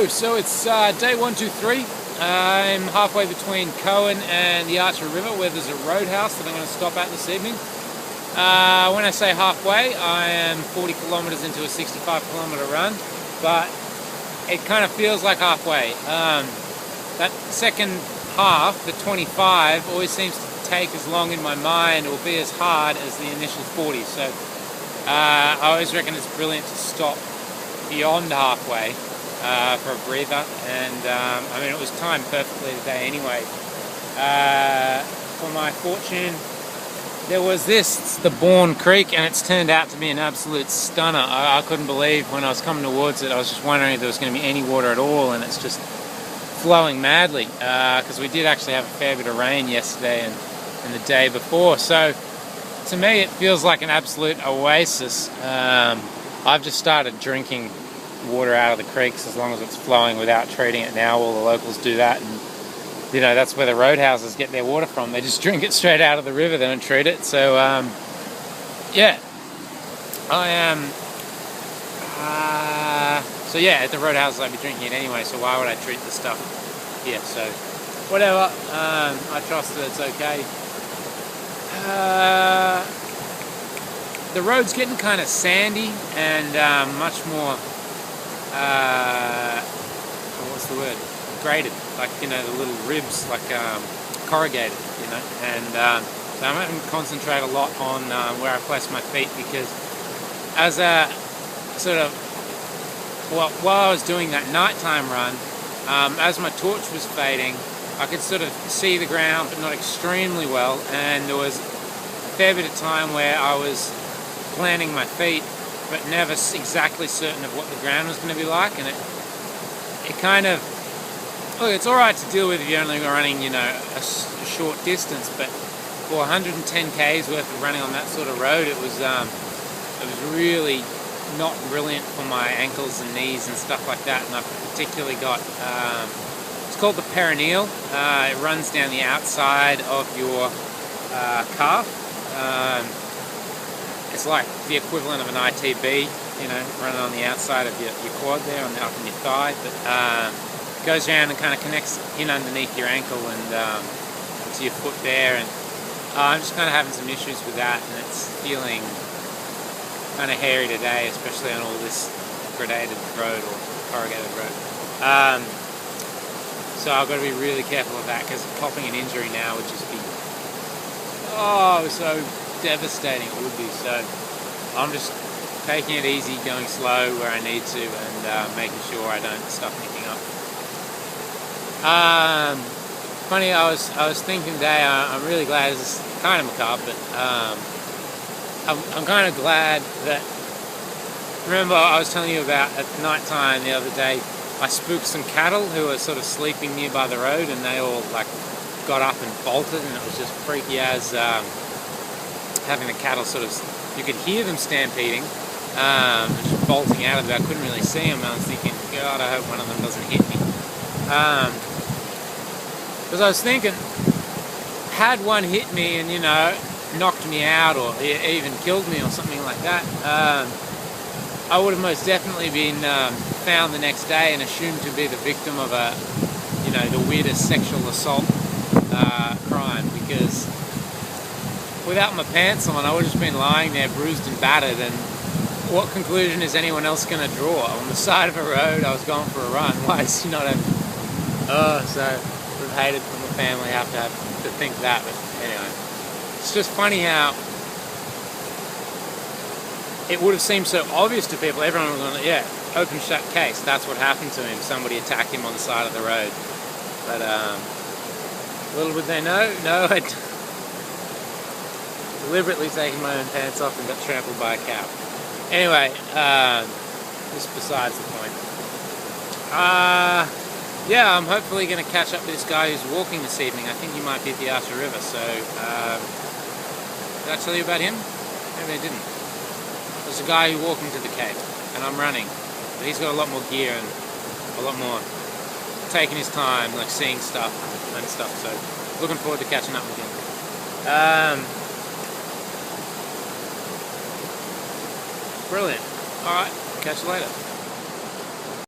So it's day 123. I'm halfway between Carron and the Arthur River, where there's a roadhouse that I'm going to stop at this evening. When I say halfway, I am 40 kilometers into a 65-kilometer run, but it kind of feels like halfway. That second half, the 25, always seems to take as long in my mind or be as hard as the initial 40. So I always reckon it's brilliant to stop beyond halfway for a breather, and I mean, it was timed perfectly today anyway. For my fortune, there was this, it's the Bourne Creek, and it's turned out to be an absolute stunner. I couldn't believe when I was coming towards it. I was just wondering if there was going to be any water at all, and it's just flowing madly, because we did actually have a fair bit of rain yesterday and the day before. So to me it feels like an absolute oasis. I've just started drinking water out of the creeks as long as it's flowing without treating it now. All the locals do that, and you know, that's where the roadhouses get their water from. They just drink it straight out of the river, they don't treat it. So yeah, I am so yeah, at the roadhouses I'd be drinking it anyway, so why would I treat the stuff here? So whatever, I trust that it's okay. The road's getting kind of sandy and much more what's the word? Graded, like, you know, the little ribs, like corrugated, you know, and so I'm having to concentrate a lot on where I place my feet, because as a sort of, well, while I was doing that nighttime run, as my torch was fading, I could sort of see the ground, but not extremely well, and there was a fair bit of time where I was planting my feet, but never exactly certain of what the ground was going to be like, and it kind of, look, it's alright to deal with if you're only running, you know, a short distance, but for 110 k's worth of running on that sort of road, it was really not brilliant for my ankles and knees and stuff like that. And I've particularly got, it's called the perineal. It runs down the outside of your calf. It's like the equivalent of an ITB, you know, running on the outside of your quad there, up on your thigh, but it goes around and kind of connects in underneath your ankle and to your foot there, and I'm just kind of having some issues with that, and it's feeling kind of hairy today, especially on all this gradated road or corrugated road. So I've got to be really careful of that, because copping an injury now would just be, oh, so devastating it would be. So I'm just taking it easy, going slow where I need to, and making sure I don't stuff anything up. Funny, I was thinking today, I'm really glad, this is kind of macabre, but I'm kind of glad that, remember I was telling you about at night time the other day, I spooked some cattle who were sort of sleeping nearby the road, and they all like got up and bolted, and it was just freaky as having the cattle sort of, you could hear them stampeding, just bolting out of it. I couldn't really see them, and I was thinking, God, I hope one of them doesn't hit me. Because I was thinking, had one hit me and, you know, knocked me out or even killed me or something like that, I would have most definitely been found the next day and assumed to be the victim of a, you know, the weirdest sexual assault crime, because without my pants on, I would have just been lying there bruised and battered, and what conclusion is anyone else going to draw? On the side of a road, I was going for a run. Why is he not having... Oh, so I would have hated for my family to think that, but anyway. It's just funny how it would have seemed so obvious to people. Everyone was going, yeah, open shut case, that's what happened to him. Somebody attacked him on the side of the road. But little would they know, no, I'd deliberately taken my own pants off and got trampled by a cow. Anyway, just besides the point. Yeah, I'm hopefully going to catch up with this guy who's walking this evening. I think he might be at the Arthur River, so did I tell you about him? Maybe I didn't. There's a guy who's walking to the cave, and I'm running, but he's got a lot more gear and a lot more taking his time, like seeing stuff and stuff, so looking forward to catching up with him. Brilliant. Alright, catch you later.